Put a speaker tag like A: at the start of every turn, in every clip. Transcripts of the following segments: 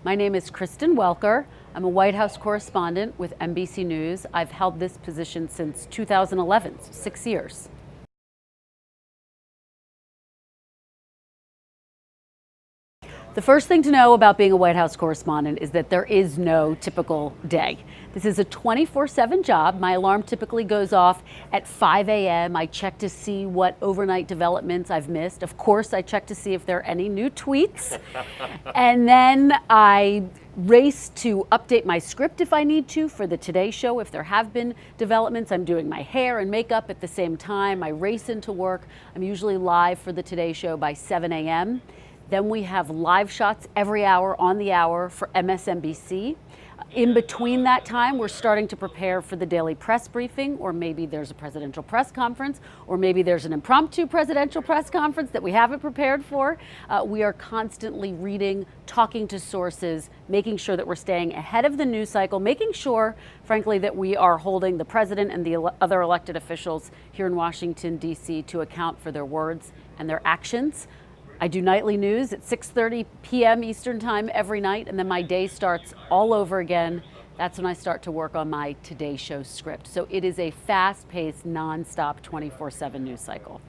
A: My name is Kristen Welker. I'm a White House correspondent with NBC News. I've held this position since 2011, so 6 years. The first thing to know about being a White House correspondent is that there is no typical day. This is a 24/7 job. My alarm typically goes off at 5 a.m. I check to see what overnight developments I've missed. Of course, I check to see if there are any new tweets. And then I race to update my script if I need to for the Today Show. If there have been developments, I'm doing my hair and makeup at the same time. I race into work. I'm usually live for the Today Show by 7 a.m. Then we have live shots every hour on the hour for MSNBC. In between that time, we're starting to prepare for the daily press briefing, or maybe there's a presidential press conference, or maybe there's an impromptu presidential press conference that we haven't prepared for. We are constantly reading, talking to sources, making sure that we're staying ahead of the news cycle, making sure, frankly, that we are holding the president and the other elected officials here in Washington, D.C. to account for their words and their actions. I do nightly news at 6:30 p.m. Eastern Time every night, and then my day starts all over again. That's when I start to work on my Today Show script. So it is a fast-paced, nonstop, 24/7 news cycle.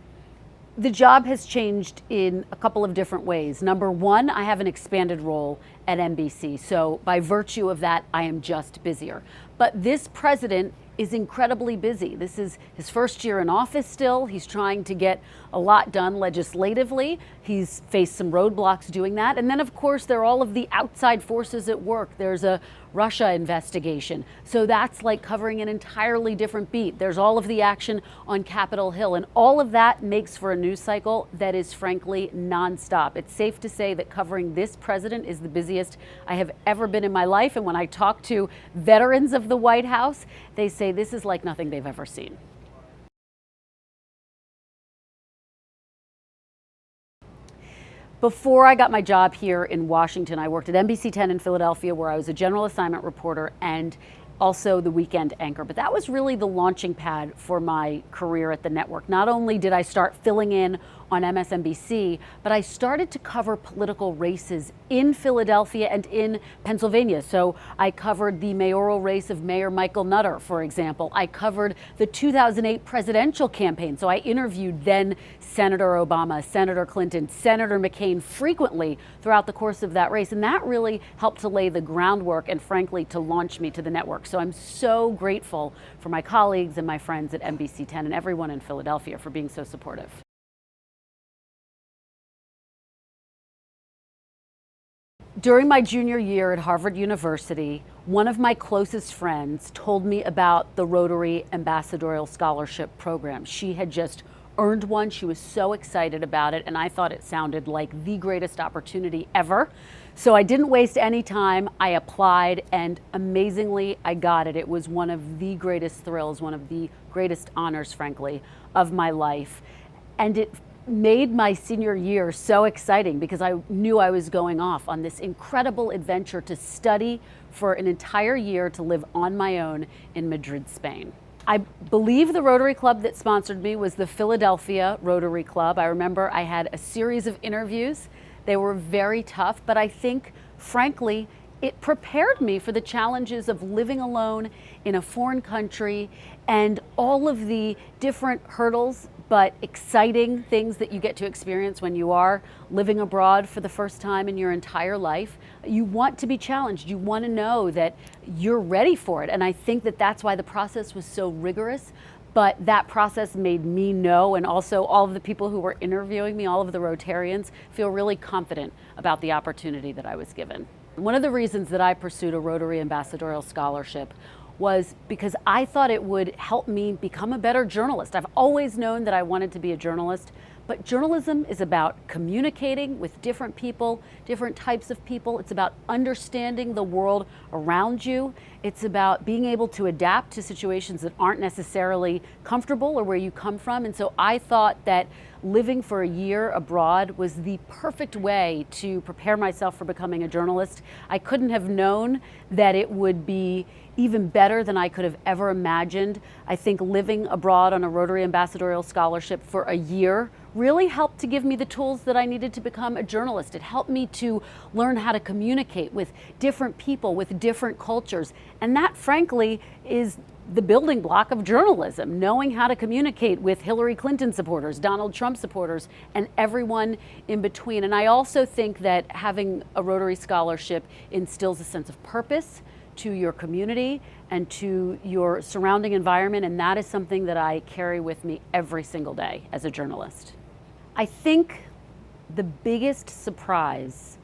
A: The job has changed in a couple of different ways. Number one, I have an expanded role at NBC. So by virtue of that, I am just busier. But this president is incredibly busy. This is his first year in office still. He's trying to get a lot done legislatively. He's faced some roadblocks doing that. And then, of course, there are all of the outside forces at work. There's a Russia investigation. So that's like covering an entirely different beat. There's all of the action on Capitol Hill. And all of that makes for a news cycle that is, frankly, nonstop. It's safe to say that covering this president is the busiest I have ever been in my life. And when I talk to veterans of the White House, they say this is like nothing they've ever seen. Before I got my job here in Washington, I worked at NBC 10 in Philadelphia, where I was a general assignment reporter and also the weekend anchor. But that was really the launching pad for my career at the network. Not only did I start filling in on MSNBC, but I started to cover political races in Philadelphia and in Pennsylvania. So I covered the mayoral race of Mayor Michael Nutter, for example. I covered the 2008 presidential campaign. So I interviewed then Senator Obama, Senator Clinton, Senator McCain frequently throughout the course of that race. And that really helped to lay the groundwork and, frankly, to launch me to the network. So I'm so grateful for my colleagues and my friends at NBC 10 and everyone in Philadelphia for being so supportive. During my junior year at Harvard University, one of my closest friends told me about the Rotary Ambassadorial Scholarship Program. She had just earned one. She was so excited about it, and I thought it sounded like the greatest opportunity ever. So I didn't waste any time. I applied, and amazingly, I got it. It was one of the greatest thrills, one of the greatest honors, frankly, of my life. And it made my senior year so exciting because I knew I was going off on this incredible adventure to study for an entire year to live on my own in Madrid, Spain. I believe the Rotary Club that sponsored me was the Philadelphia Rotary Club. I remember I had a series of interviews. They were very tough, but I think, frankly, it prepared me for the challenges of living alone in a foreign country and all of the different hurdles but exciting things that you get to experience when you are living abroad for the first time in your entire life. You want to be challenged. You want to know that you're ready for it. And I think that that's why the process was so rigorous. But that process made me know, and also all of the people who were interviewing me, all of the Rotarians, feel really confident about the opportunity that I was given. One of the reasons that I pursued a Rotary Ambassadorial Scholarship was because I thought it would help me become a better journalist. I've always known that I wanted to be a journalist, but journalism is about communicating with different people, different types of people. It's about understanding the world around you. It's about being able to adapt to situations that aren't necessarily comfortable or where you come from. And so I thought that living for a year abroad was the perfect way to prepare myself for becoming a journalist. I couldn't have known that it would be even better than I could have ever imagined. I think living abroad on a Rotary Ambassadorial Scholarship for a year really helped to give me the tools that I needed to become a journalist. It helped me to learn how to communicate with different people, with different cultures. And that, frankly, is the building block of journalism, knowing how to communicate with Hillary Clinton supporters, Donald Trump supporters, and everyone in between. And I also think that having a Rotary scholarship instills a sense of purpose to your community and to your surrounding environment, and that is something that I carry with me every single day as a journalist. I think the biggest surprise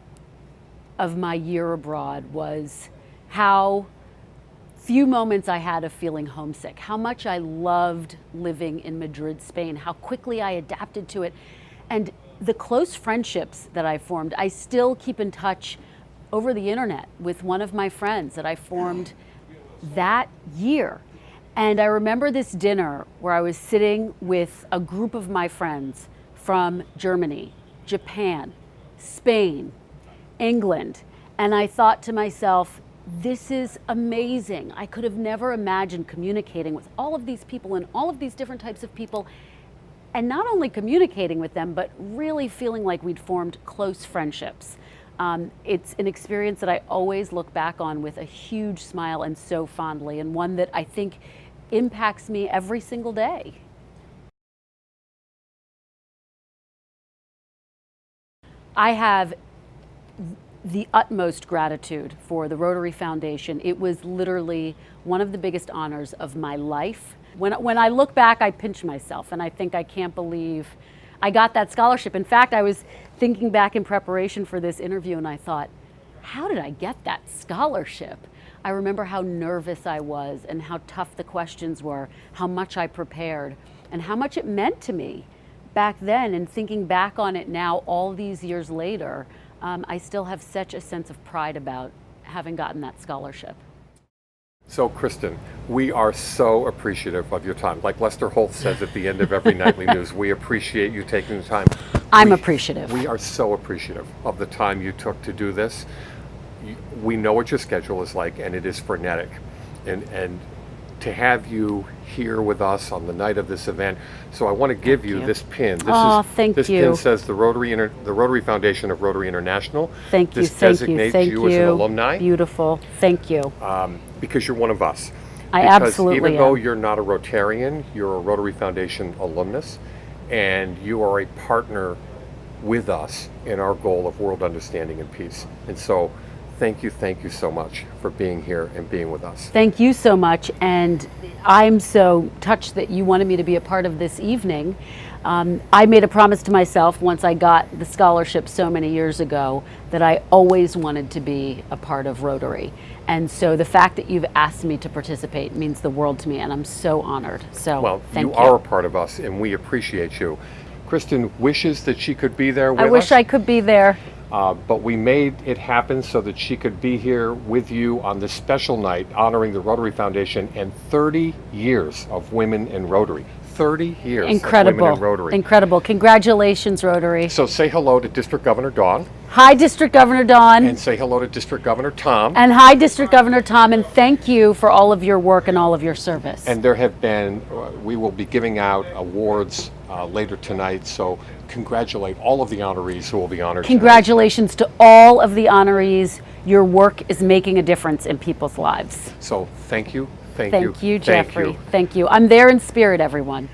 A: of my year abroad was how few moments I had of feeling homesick, how much I loved living in Madrid, Spain, how quickly I adapted to it, and the close friendships that I formed. I still keep in touch over the internet with one of my friends that I formed that year. And I remember this dinner where I was sitting with a group of my friends from Germany, Japan, Spain, England, and I thought to myself, this is amazing. I could have never imagined communicating with all of these people and all of these different types of people, and not only communicating with them, but really feeling like we'd formed close friendships. It's an experience that I always look back on with a huge smile and so fondly, and one that I think impacts me every single day. I have the utmost gratitude for the Rotary Foundation. It was literally one of the biggest honors of my life. When I look back, I pinch myself and I think I can't believe I got that scholarship. In fact, I was thinking back in preparation for this interview and I thought, how did I get that scholarship? I remember how nervous I was and how tough the questions were, how much I prepared, and how much it meant to me back then. And thinking back on it now, all these years later, I still have such a sense of pride about having gotten that scholarship.
B: So Kristen, we are so appreciative of your time. Like Lester Holt says at the end of every nightly news, we appreciate you taking the time.
A: I'm appreciative.
B: We are so appreciative of the time you took to do this. We know what your schedule is like, and it is frenetic. And to have you here with us on the night of this event. So I want to give you this pin. This pin says the Rotary Foundation of Rotary International.
A: Thank you.
B: This designates you as an alumni.
A: Beautiful. Thank you.
B: Because you're one of us.
A: I absolutely am.
B: Even though you're not a Rotarian, you're a Rotary Foundation alumnus, and you are a partner with us in our goal of world understanding and peace. And so thank you so much for being here and being with us.
A: Thank you so much, and I'm so touched that you wanted me to be a part of this evening. I made a promise to myself once I got the scholarship so many years ago that I always wanted to be a part of Rotary. And so the fact that you've asked me to participate means the world to me, and I'm so honored. So thank you.
B: You are a part of us, and we appreciate you. Kristen wishes that she could be there with us.
A: I wish I could be there.
B: But we made it happen so that she could be here with you on this special night honoring the Rotary Foundation and 30 years of women in Rotary. 30 years of women in Rotary.
A: Incredible. Congratulations, Rotary.
B: So say hello to District Governor Dawn.
A: Hi, District Governor Dawn.
B: And say hello to District Governor Tom.
A: And hi, District Governor Tom, and thank you for all of your work and all of your service.
B: And there have been, we will be giving out awards later tonight, so congratulate all of the honorees who will be honored
A: Congratulations to all of the honorees. Your work is making a difference in people's lives.
B: So thank you.
A: Thank you, Jeffrey. Thank you. I'm there in spirit, everyone.